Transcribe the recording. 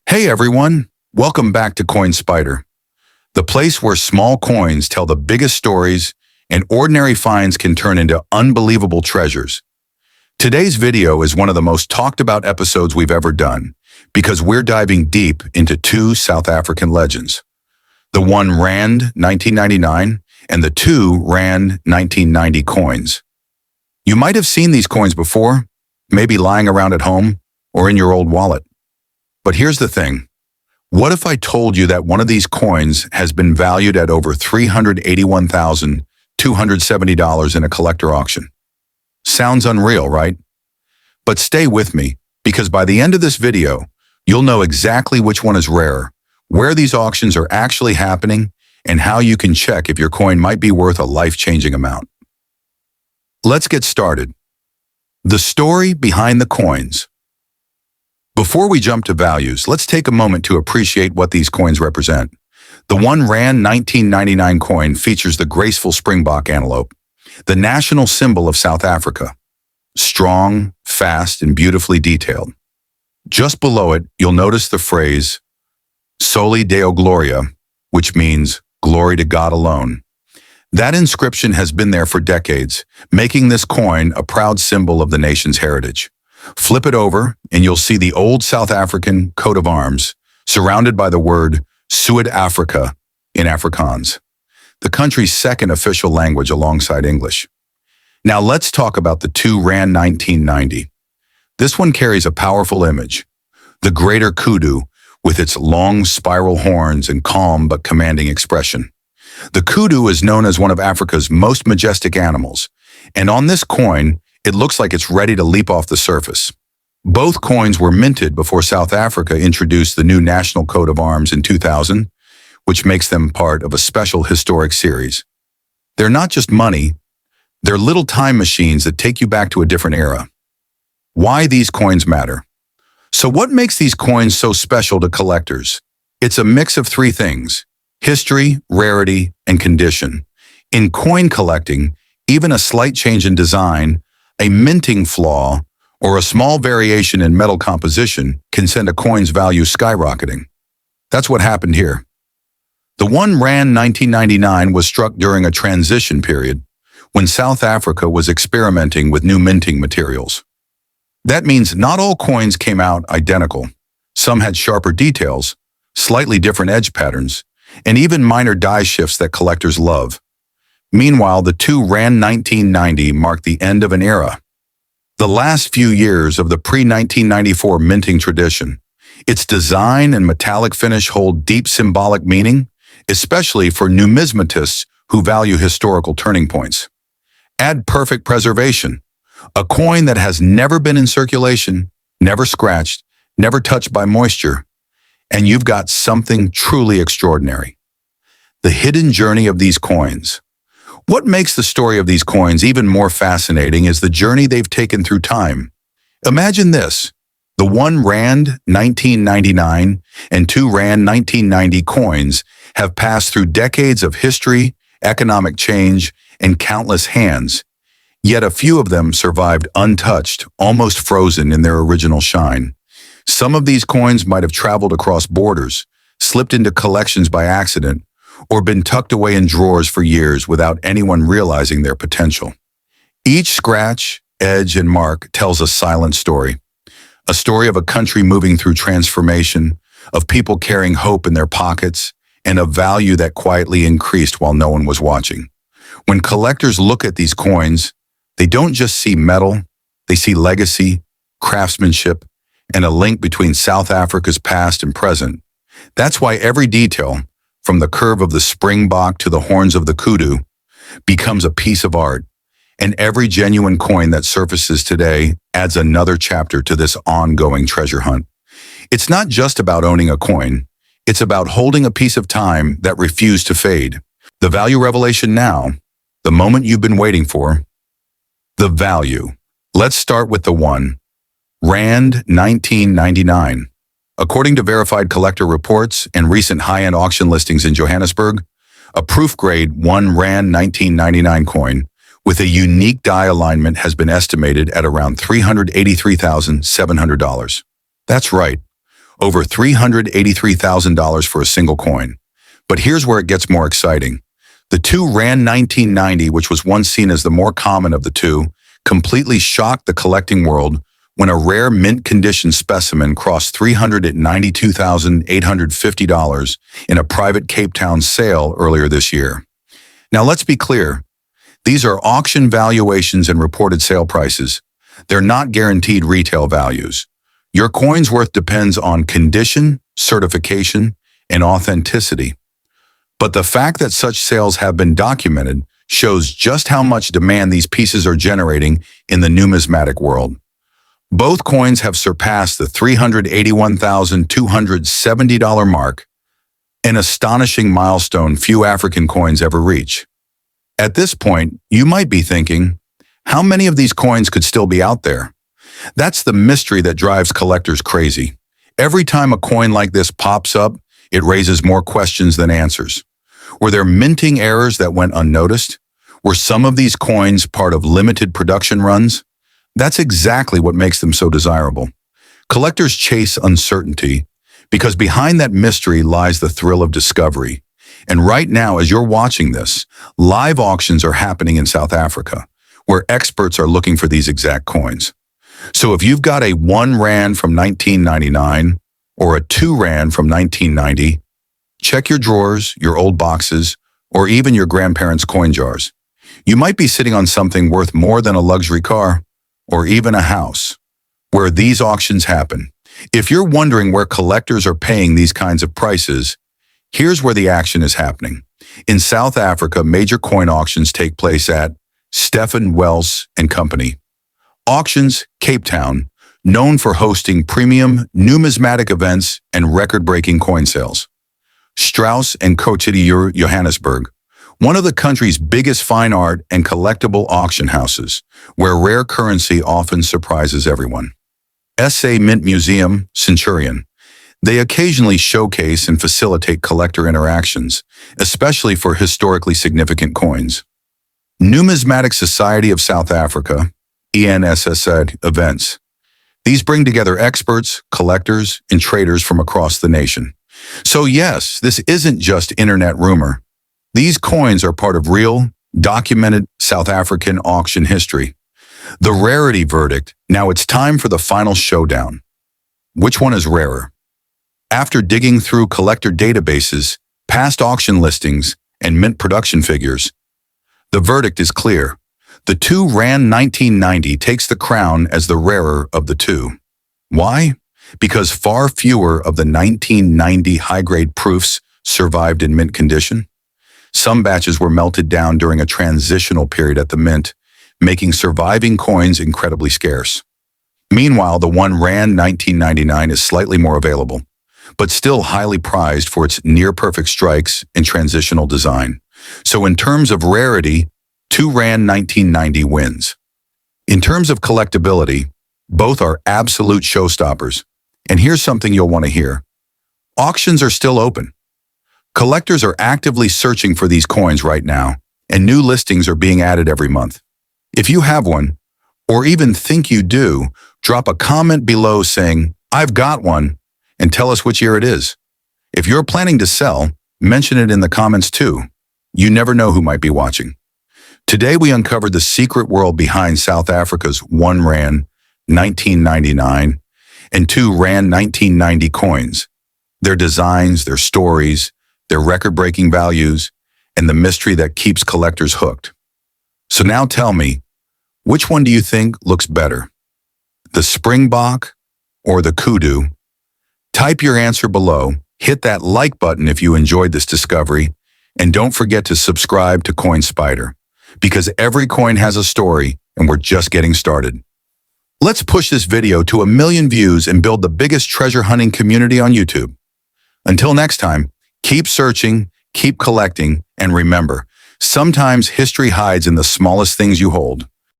Hey everyone, welcome back to Coin Spyder, the place where small coins tell the biggest stories and ordinary finds can turn into unbelievable treasures. Today's video is one of the most talked about episodes we've ever done because we're diving deep into two South African legends. The one Rand 1999 and the two Rand 1990 coins. You might have seen these coins before, maybe lying around at home or in your old wallet. But here's the thing. What if I told you that one of these coins has been valued at over $381,270 in a collector auction? Sounds unreal, right? But stay with me, because by the end of this video, you'll know exactly which one is rare, where these auctions are actually happening, and how you can check if your coin might be worth a life-changing amount. Let's get started. The story behind the coins. Before we jump to values, let's take a moment to appreciate what these coins represent. The one Rand 1999 coin features the graceful springbok antelope, the national symbol of South Africa. Strong, fast, and beautifully detailed. Just below it, you'll notice the phrase, Soli Deo Gloria, which means glory to God alone. That inscription has been there for decades, making this coin a proud symbol of the nation's heritage. Flip it over, and you'll see the old South African coat of arms, surrounded by the word Suid-Afrika in Afrikaans, the country's second official language alongside English. Now let's talk about the two Rand 1990. This one carries a powerful image, the greater kudu, with its long spiral horns and calm but commanding expression. The kudu is known as one of Africa's most majestic animals, and on this coin, it looks like it's ready to leap off the surface. Both coins were minted before South Africa introduced the new national coat of arms in 2000, which makes them part of a special historic series. They're not just money, they're little time machines that take you back to a different era. Why these coins matter? So what makes these coins so special to collectors? It's a mix of three things: history, rarity, and condition. In coin collecting, even a slight change in design, a minting flaw, or a small variation in metal composition can send a coin's value skyrocketing. That's what happened here. The one Rand 1999 was struck during a transition period when South Africa was experimenting with new minting materials. That means not all coins came out identical. Some had sharper details, slightly different edge patterns, and even minor die shifts that collectors love. Meanwhile, the two Rand 1990 marked the end of an era. The last few years of the pre-1994 minting tradition. Its design and metallic finish hold deep symbolic meaning, especially for numismatists who value historical turning points. Add perfect preservation. A coin that has never been in circulation, never scratched, never touched by moisture, and you've got something truly extraordinary. The hidden journey of these coins. What makes the story of these coins even more fascinating is the journey they've taken through time. Imagine this. The one Rand 1999 and two Rand 1990 coins have passed through decades of history, economic change, and countless hands. Yet a few of them survived untouched, almost frozen in their original shine. Some of these coins might have traveled across borders, slipped into collections by accident, or been tucked away in drawers for years without anyone realizing their potential. Each scratch, edge, and mark tells a silent story. A story of a country moving through transformation, of people carrying hope in their pockets, and a value that quietly increased while no one was watching. When collectors look at these coins, they don't just see metal, they see legacy, craftsmanship, and a link between South Africa's past and present. That's why every detail, from the curve of the springbok to the horns of the kudu, becomes a piece of art, and every genuine coin that surfaces today adds another chapter to this ongoing treasure hunt. It's not just about owning a coin, it's about holding a piece of time that refused to fade. The value revelation now, the moment you've been waiting for. The value. Let's start with the one, Rand 1999. According to verified collector reports and recent high-end auction listings in Johannesburg, a proof-grade 1 Rand 1999 coin with a unique die alignment has been estimated at around $383,700. That's right, over $383,000 for a single coin. But here's where it gets more exciting. The 2 Rand 1990, which was once seen as the more common of the two, completely shocked the collecting world when a rare mint-condition specimen crossed $392,850 in a private Cape Town sale earlier this year. Now let's be clear. These are auction valuations and reported sale prices. They're not guaranteed retail values. Your coin's worth depends on condition, certification, and authenticity. But the fact that such sales have been documented shows just how much demand these pieces are generating in the numismatic world. Both coins have surpassed the $381,270 mark, an astonishing milestone few African coins ever reach. At this point, you might be thinking, how many of these coins could still be out there? That's the mystery that drives collectors crazy. Every time a coin like this pops up, it raises more questions than answers. Were there minting errors that went unnoticed? Were some of these coins part of limited production runs? That's exactly what makes them so desirable. Collectors chase uncertainty because behind that mystery lies the thrill of discovery. And right now, as you're watching this, live auctions are happening in South Africa, where experts are looking for these exact coins. So if you've got a 1 Rand from 1999 or a 2 Rand from 1990, check your drawers, your old boxes, or even your grandparents' coin jars. You might be sitting on something worth more than a luxury car or even a house, where these auctions happen. If you're wondering where collectors are paying these kinds of prices, here's where the action is happening. In South Africa, major coin auctions take place at Stephen Wells and Company. Auctions, Cape Town, known for hosting premium numismatic events and record-breaking coin sales. Strauss and Cotidier, Johannesburg, one of the country's biggest fine art and collectible auction houses, where rare currency often surprises everyone. SA Mint Museum, Centurion. They occasionally showcase and facilitate collector interactions, especially for historically significant coins. Numismatic Society of South Africa, ENSSA events. These bring together experts, collectors, and traders from across the nation. So yes, this isn't just internet rumor. These coins are part of real, documented South African auction history. The rarity verdict. Now it's time for the final showdown. Which one is rarer? After digging through collector databases, past auction listings, and mint production figures, the verdict is clear. The 2 Rand 1990 takes the crown as the rarer of the two. Why? Because far fewer of the 1990 high-grade proofs survived in mint condition. Some batches were melted down during a transitional period at the mint, making surviving coins incredibly scarce. Meanwhile, the 1 Rand 1999 is slightly more available, but still highly prized for its near-perfect strikes and transitional design. So in terms of rarity, 2 Rand 1990 wins. In terms of collectability, both are absolute showstoppers. And here's something you'll want to hear. Auctions are still open. Collectors are actively searching for these coins right now, and new listings are being added every month. If you have one, or even think you do, drop a comment below saying, "I've got one," and tell us which year it is. If you're planning to sell, mention it in the comments too. You never know who might be watching. Today we uncovered the secret world behind South Africa's 1 Rand 1999 and 2 Rand 1990 coins, their designs, their stories, their record-breaking values, and the mystery that keeps collectors hooked. So now tell me, which one do you think looks better? The Springbok or the Kudu? Type your answer below, hit that like button if you enjoyed this discovery, and don't forget to subscribe to Coin Spyder, because every coin has a story and we're just getting started. Let's push this video to 1 million views and build the biggest treasure hunting community on YouTube. Until next time, keep searching, keep collecting, and remember, sometimes history hides in the smallest things you hold.